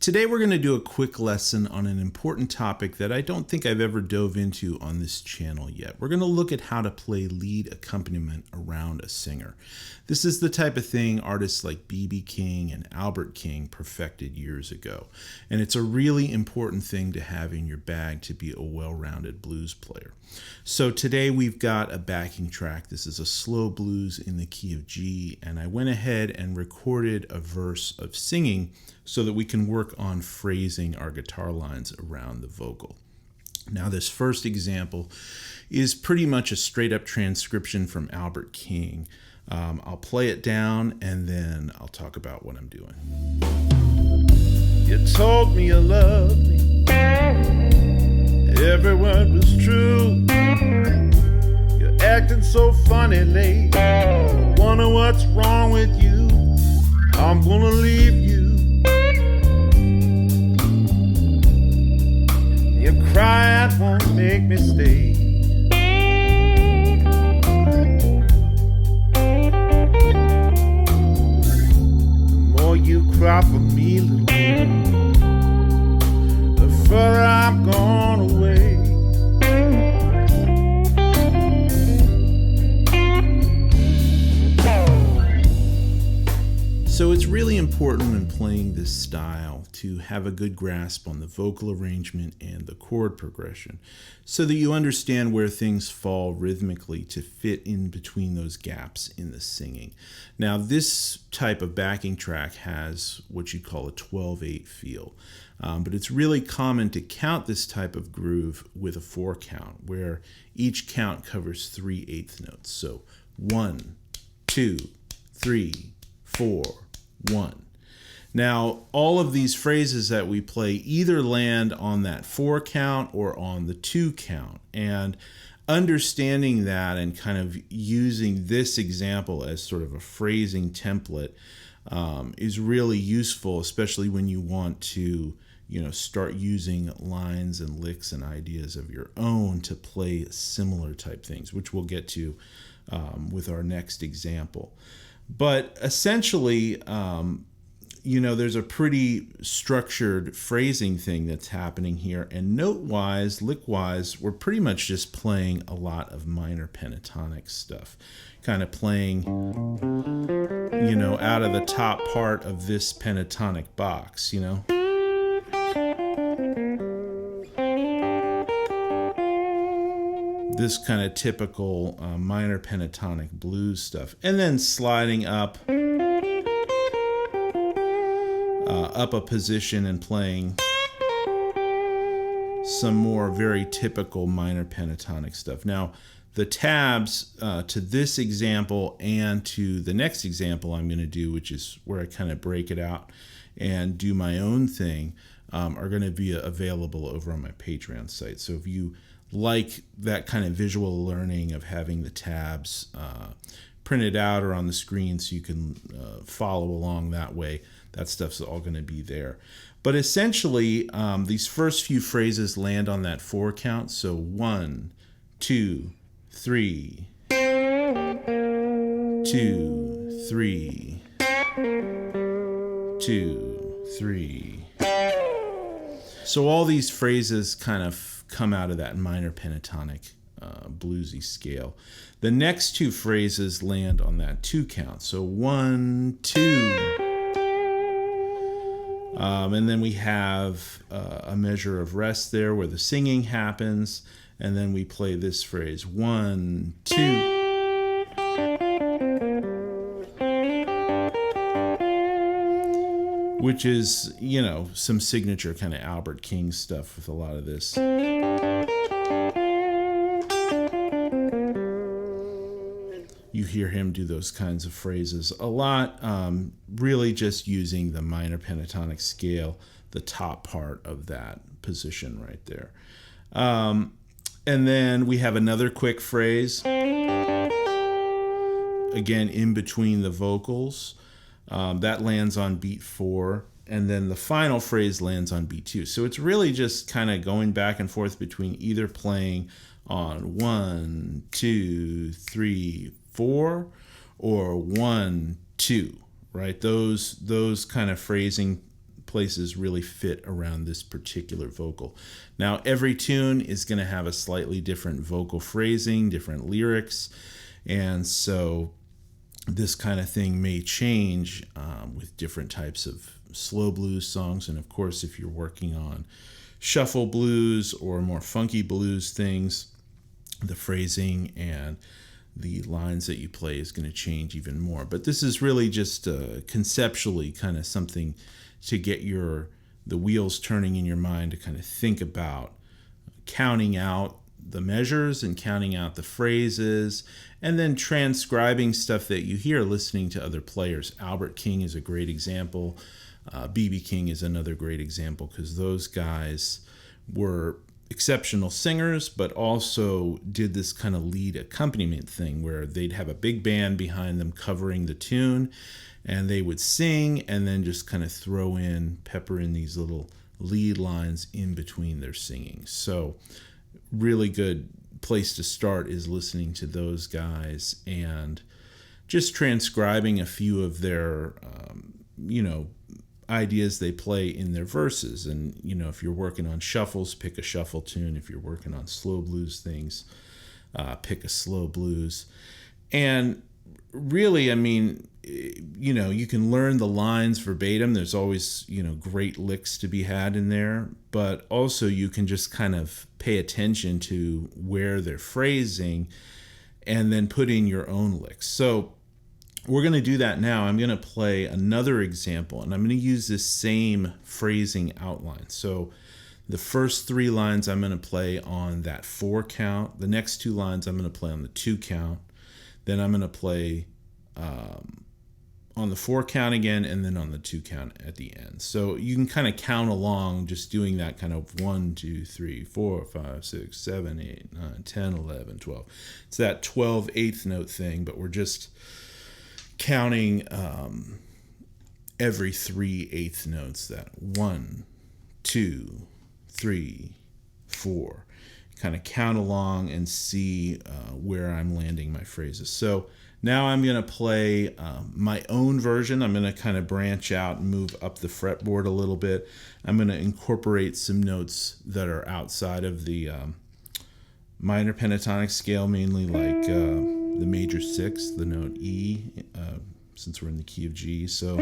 Today we're going to do a quick lesson on an important topic that I don't think I've ever dove into on this channel yet. We're going to look at how to play lead accompaniment around a singer. This is the type of thing artists like B.B. King and Albert King perfected years ago. And it's a really important thing to have in your bag to be a well-rounded blues player. So today we've got a backing track. This is a slow blues in the key of G, and I went ahead and recorded a verse of singing so that we can work on phrasing our guitar lines around the vocal. Now, this first example is pretty much a straight up transcription from Albert King. I'll play it down and then I'll talk about what I'm doing. You told me you loved me, every word was true. You're acting so funny lately, I wonder what's wrong with you. I'm gonna leave you. Your crying won't make me stay. The more you cry for me, little girl, the further I'm gone away. So it's really important when playing this style to have a good grasp on the vocal arrangement and the chord progression so that you understand where things fall rhythmically to fit in between those gaps in the singing. Now, this type of backing track has what you call a 12/8 feel, but it's really common to count this type of groove with a 4 count where each count covers 3/8 notes. So 1, 2, 3, 4, 1. Now, all of these phrases that we play either land on that 4 count or on the 2 count. And understanding that and kind of using this example as sort of a phrasing template is really useful, especially when you want to, start using lines and licks and ideas of your own to play similar type things, which we'll get to with our next example. But essentially, there's a pretty structured phrasing thing that's happening here. And note-wise, lick-wise, we're pretty much just playing a lot of minor pentatonic stuff. Kind of playing, out of the top part of this pentatonic box, This kind of typical minor pentatonic blues stuff. And then sliding up a position and playing some more very typical minor pentatonic stuff. Now, the tabs to this example and to the next example I'm going to do, which is where I kind of break it out and do my own thing, are going to be available over on my Patreon site. So if you like that kind of visual learning of having the tabs printed out or on the screen so you can follow along that way, that stuff's all going to be there. But essentially, these first few phrases land on that 4 count. So 1, 2, 3, 2, 3, 2, 3. So all these phrases kind of come out of that minor pentatonic bluesy scale. The next 2 phrases land on that 2 count. So 1, 2. And then we have a measure of rest there where the singing happens. And then we play this phrase, 1, 2. Which is, some signature kind of Albert King stuff with a lot of this. You hear him do those kinds of phrases a lot, really just using the minor pentatonic scale, the top part of that position right there. And then we have another quick phrase, again, in between the vocals. That lands on beat 4, and then the final phrase lands on beat 2. So it's really just kind of going back and forth between either playing on 1, 2, 3, 4, or 1, 2, right? Those kind of phrasing places really fit around this particular vocal. Now, every tune is going to have a slightly different vocal phrasing, different lyrics, and so this kind of thing may change with different types of slow blues songs. And of course, if you're working on shuffle blues or more funky blues things, the phrasing and the lines that you play is going to change even more. But this is really just conceptually kind of something to get the wheels turning in your mind to kind of think about counting out the measures and counting out the phrases, and then transcribing stuff that you hear listening to other players. Albert King is a great example. B.B. King is another great example, because those guys were exceptional singers, but also did this kind of lead accompaniment thing where they'd have a big band behind them covering the tune, and they would sing and then just kind of pepper in these little lead lines in between their singing. So really good place to start is listening to those guys and just transcribing a few of their ideas they play in their verses. And if you're working on shuffles, pick a shuffle tune. If you're working on slow blues things, pick a slow blues. And really, I mean, you can learn the lines verbatim. There's always great licks to be had in there, but also you can just kind of pay attention to where they're phrasing and then put in your own licks. So we're going to do that now. I'm going to play another example, and I'm going to use this same phrasing outline. So the first 3 lines I'm going to play on that 4 count. The next 2 lines I'm going to play on the 2 count. Then I'm going to play on the 4 count again, and then on the 2 count at the end. So you can kind of count along just doing that kind of 1, 2, 3, 4, 5, 6, 7, 8, 9, 10, 11, 12. It's that 12 eighth note thing, but we're just counting every 3 eighth notes. That 1, 2, 3, 4. Kind of count along and see where I'm landing my phrases. So now I'm going to play my own version. I'm going to kind of branch out and move up the fretboard a little bit. I'm going to incorporate some notes that are outside of the minor pentatonic scale, mainly like the major 6, the note E, since we're in the key of G. So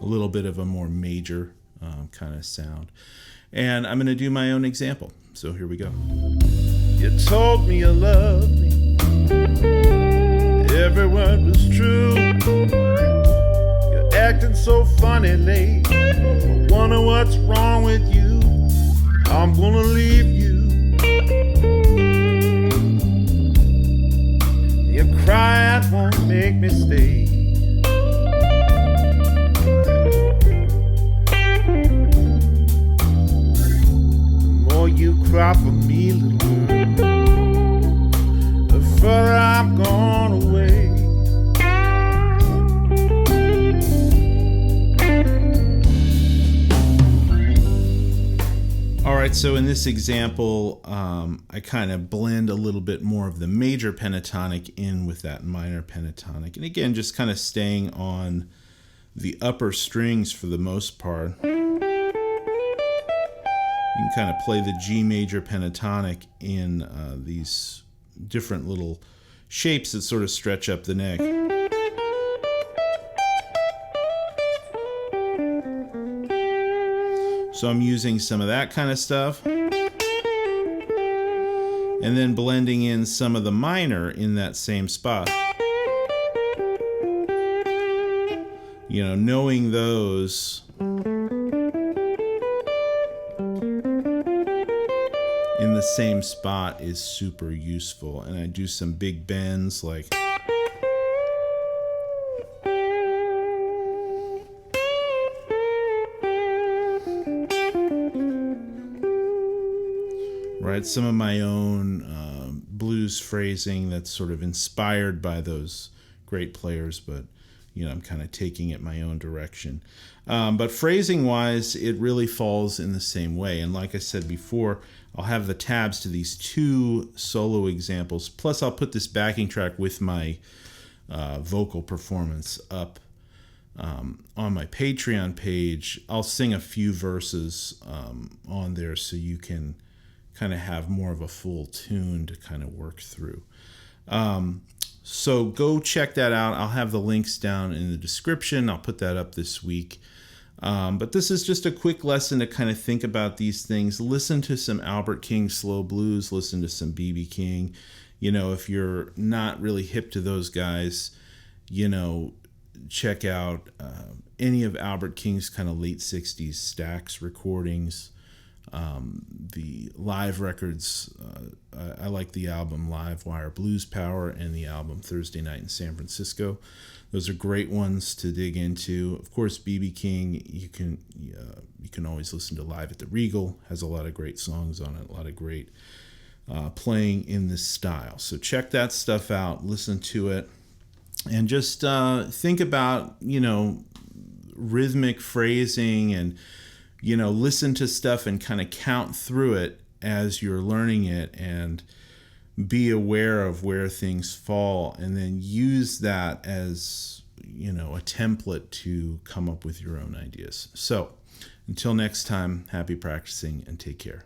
a little bit of a more major kind of sound. And I'm going to do my own example. So here we go. You told me you loved me. Every word was true. You're acting so funny lately. I wonder what's wrong with you. I'm gonna leave you. Your crying won't make me stay. You cry for me, little girl, the further I'm gone away. All right, so in this example, I kind of blend a little bit more of the major pentatonic in with that minor pentatonic. And again, just kind of staying on the upper strings for the most part. You can kind of play the G major pentatonic in these different little shapes that sort of stretch up the neck. So I'm using some of that kind of stuff. And then blending in some of the minor in that same spot. Knowing those in the same spot is super useful. And I do some big bends like right, some of my own blues phrasing that's sort of inspired by those great players, but I'm kind of taking it my own direction. But phrasing wise, it really falls in the same way. And like I said before, I'll have the tabs to these 2 solo examples. Plus I'll put this backing track with my vocal performance up on my Patreon page, I'll sing a few verses on there so you can kind of have more of a full tune to kind of work through. So go check that out. I'll have the links down in the description. I'll put that up this week. But this is just a quick lesson to kind of think about these things. Listen to some Albert King slow blues. Listen to some B.B. King. If you're not really hip to those guys, check out any of Albert King's kind of late 60s Stax recordings. The live records, I like the album Live Wire Blues Power and the album Thursday Night in San Francisco. Those are great ones to dig into. Of course, B.B. King, you can always listen to Live at the Regal. Has a lot of great songs on it, a lot of great playing in this style. So check that stuff out, listen to it, and just think about, rhythmic phrasing and, listen to stuff and kind of count through it as you're learning it and be aware of where things fall, and then use that as, a template to come up with your own ideas. So until next time, happy practicing and take care.